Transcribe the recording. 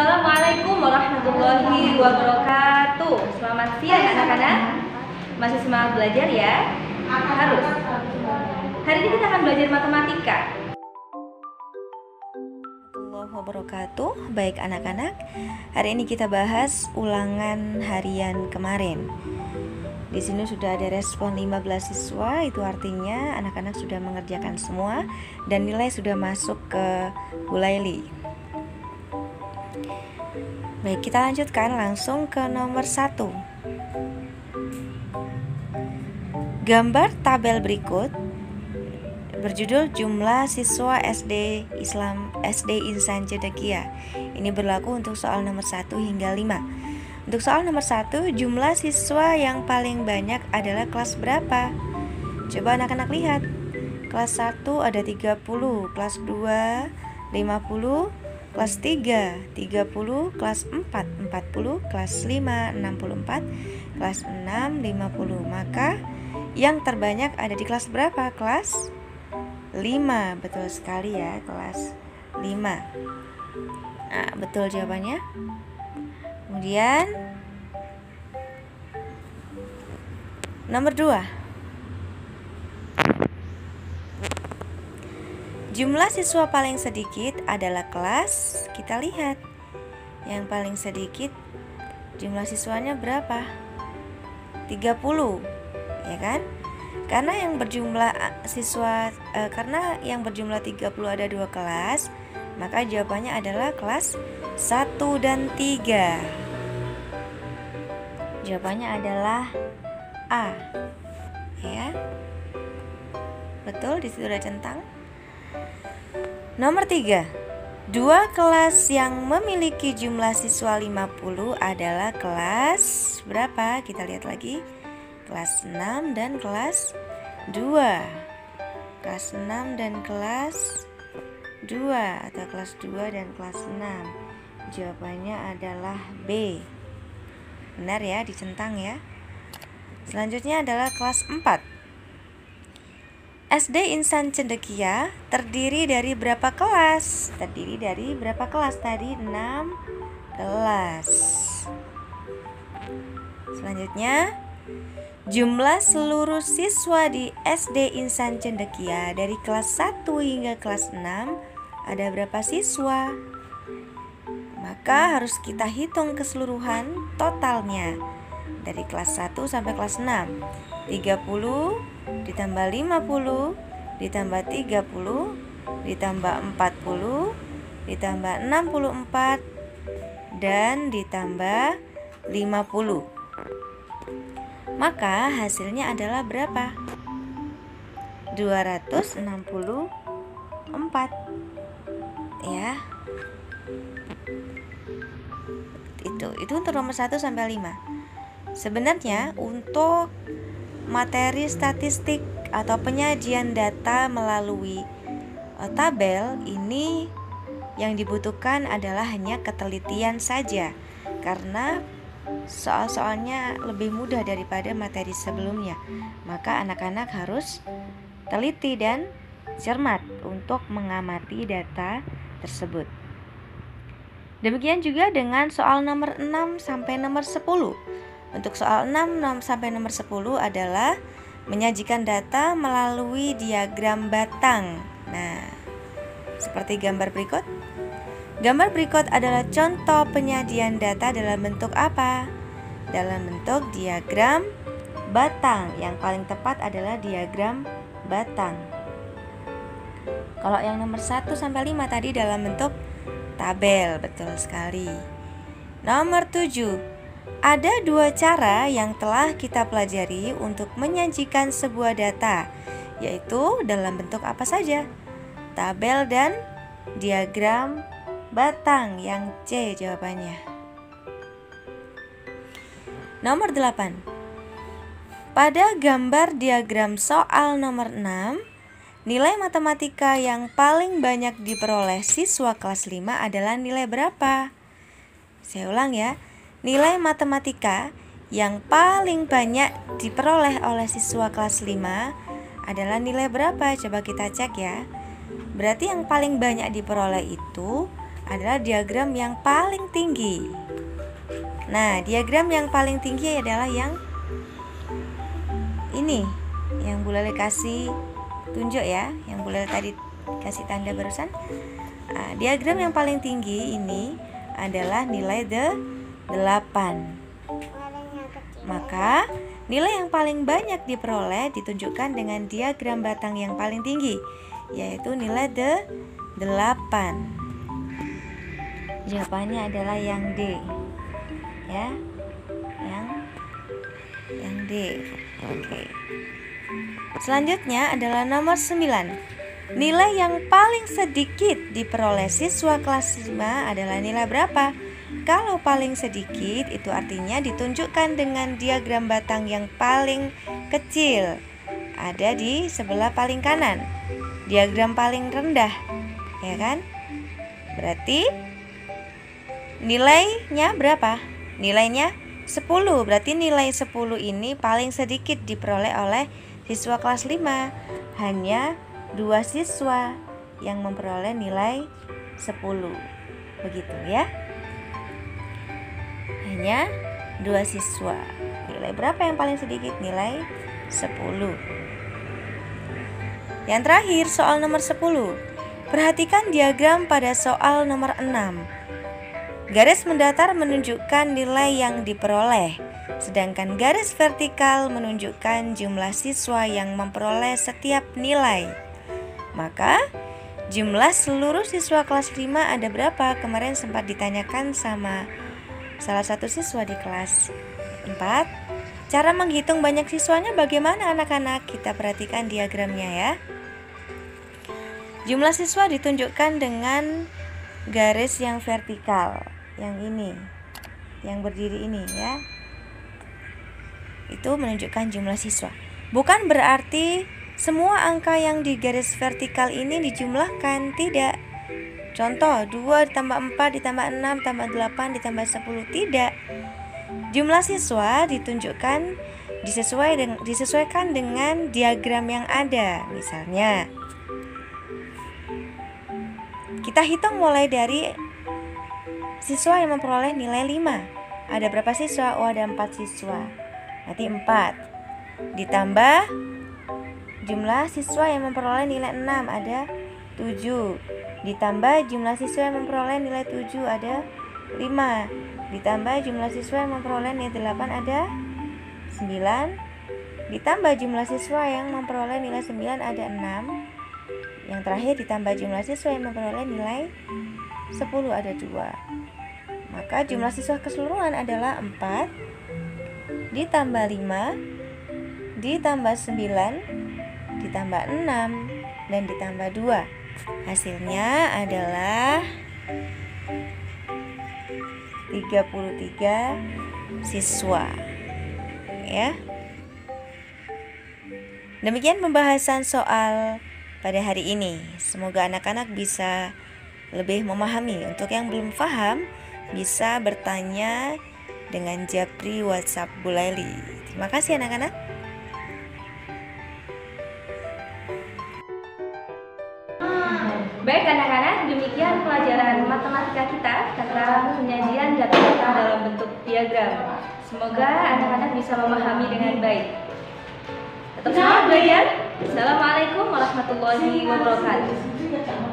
Assalamualaikum warahmatullahi wabarakatuh. Selamat siang anak-anak. Masih semangat belajar ya? Harus. Hari ini kita akan belajar matematika. Warahmatullahi wabarakatuh. Baik anak-anak, hari ini kita bahas ulangan harian kemarin. Di sini sudah ada respon 15 siswa, itu artinya anak-anak sudah mengerjakan semua dan nilai sudah masuk ke Bu Laili. Baik, kita lanjutkan langsung ke nomor 1. Gambar tabel berikut berjudul jumlah siswa SD Insan Cendekia. Ini berlaku untuk soal nomor 1 hingga 5. Untuk soal nomor 1, jumlah siswa yang paling banyak adalah kelas berapa? Coba anak-anak lihat. Kelas 1 ada 30, kelas 2 50, kelas 3 30, kelas 4 40, kelas 5 64, kelas 6 50. Maka yang terbanyak ada di kelas berapa? Kelas 5. Betul sekali ya, kelas 5. Nah, betul jawabannya. Kemudian nomor 2. Jumlah siswa paling sedikit adalah kelas. Kita lihat. Yang paling sedikit jumlah siswanya berapa? 30. Ya kan? Karena yang berjumlah 30 ada 2 kelas, maka jawabannya adalah kelas 1 dan 3. Jawabannya adalah A. Ya. Betul, di situ ada centang. Nomor 3. 2 kelas yang memiliki jumlah siswa 50 adalah kelas berapa? Kita lihat lagi. Kelas 6 dan kelas 2. Kelas 6 dan kelas 2 atau kelas 2 dan kelas 6. Jawabannya adalah B. Benar ya, dicentang ya. Selanjutnya adalah kelas 4. SD Insan Cendekia terdiri dari berapa kelas? Terdiri dari berapa kelas tadi? 6 kelas. Selanjutnya, jumlah seluruh siswa di SD Insan Cendekia dari kelas 1 hingga kelas 6 ada berapa siswa? Maka harus kita hitung keseluruhan totalnya dari kelas 1 sampai kelas 6. 30 ditambah 50 ditambah 30 ditambah 40 ditambah 64 dan ditambah 50. Maka hasilnya adalah berapa? 264. Ya. Itu untuk nomor 1 sampai 5. Sebenarnya untuk materi statistik atau penyajian data melalui tabel ini yang dibutuhkan adalah hanya ketelitian saja, karena soal-soalnya lebih mudah daripada materi sebelumnya. Maka anak-anak harus teliti dan cermat untuk mengamati data tersebut. Demikian juga dengan soal nomor 6 sampai nomor 10. Untuk soal 6 sampai nomor 10 adalah menyajikan data melalui diagram batang. Nah, seperti gambar berikut. Gambar berikut adalah contoh penyajian data dalam bentuk apa? Dalam bentuk diagram batang. Yang paling tepat adalah diagram batang. Kalau yang nomor 1 sampai 5 tadi dalam bentuk tabel. Betul sekali. Nomor 7. Ada 2 cara yang telah kita pelajari untuk menyajikan sebuah data, yaitu dalam bentuk apa saja? Tabel dan diagram batang, yang C jawabannya. Nomor 8. Pada gambar diagram soal nomor 6, nilai matematika yang paling banyak diperoleh siswa kelas 5 adalah nilai berapa? Saya ulang ya. Nilai matematika yang paling banyak diperoleh oleh siswa kelas 5 adalah nilai berapa? Coba kita cek ya. Berarti yang paling banyak diperoleh itu adalah diagram yang paling tinggi. Nah, diagram yang paling tinggi adalah yang ini, yang Bu Leli kasih tunjuk ya, yang Bu Leli tadi kasih tanda barusan. Nah, diagram yang paling tinggi ini adalah nilai 8. Maka nilai yang paling banyak diperoleh ditunjukkan dengan diagram batang yang paling tinggi, yaitu nilai 8. Jawabannya adalah yang D. Ya. Yang D. Oke. Selanjutnya adalah nomor 9. Nilai yang paling sedikit diperoleh siswa kelas 5 adalah nilai berapa? Kalau paling sedikit itu artinya ditunjukkan dengan diagram batang yang paling kecil. Ada di sebelah paling kanan. Diagram paling rendah, ya kan? Berarti nilainya berapa? Nilainya 10. Berarti nilai 10 ini paling sedikit diperoleh oleh siswa kelas 5. Hanya 2 siswa yang memperoleh nilai 10. Begitu ya. Hanya 2 siswa. Nilai berapa yang paling sedikit? Nilai 10. Yang terakhir, soal nomor 10. Perhatikan diagram pada soal nomor 6. Garis mendatar menunjukkan nilai yang diperoleh, sedangkan garis vertikal menunjukkan jumlah siswa yang memperoleh setiap nilai. Maka jumlah seluruh siswa kelas 5 ada berapa? Kemarin sempat ditanyakan sama salah satu siswa di kelas 4. Cara menghitung banyak siswanya bagaimana anak-anak? Kita perhatikan diagramnya ya. Jumlah siswa ditunjukkan dengan garis yang vertikal, yang ini, yang berdiri ini ya. Itu menunjukkan jumlah siswa. Bukan berarti semua angka yang di garis vertikal ini dijumlahkan, tidak. Contoh, 2 ditambah 4 ditambah 6 tambah 8 ditambah 10, tidak. Jumlah siswa ditunjukkan disesuaikan dengan diagram yang ada. Misalnya, kita hitung mulai dari siswa yang memperoleh nilai 5. Ada berapa siswa? Oh, ada 4 siswa. Berarti 4. Ditambah jumlah siswa yang memperoleh nilai 6, ada 7. Ditambah jumlah siswa yang memperoleh nilai 7, ada 5. Ditambah jumlah siswa yang memperoleh nilai 8, ada 9. Ditambah jumlah siswa yang memperoleh nilai 9, ada 6. Yang terakhir ditambah jumlah siswa yang memperoleh nilai 10, ada 2. Maka jumlah siswa keseluruhan adalah 4 ditambah 5 ditambah 9 ditambah 6 dan ditambah 2. Hasilnya adalah 33 siswa. Ya. Demikian pembahasan soal pada hari ini. Semoga anak-anak bisa lebih memahami. Untuk yang belum paham, bisa bertanya dengan japri WhatsApp Bu Leli. Terima kasih anak-anak. Baik anak-anak, demikian pelajaran matematika kita tentang penyajian data-data dalam bentuk diagram. Semoga anak-anak bisa memahami dengan baik. Tetap semangat belajar. Assalamualaikum warahmatullahi wabarakatuh.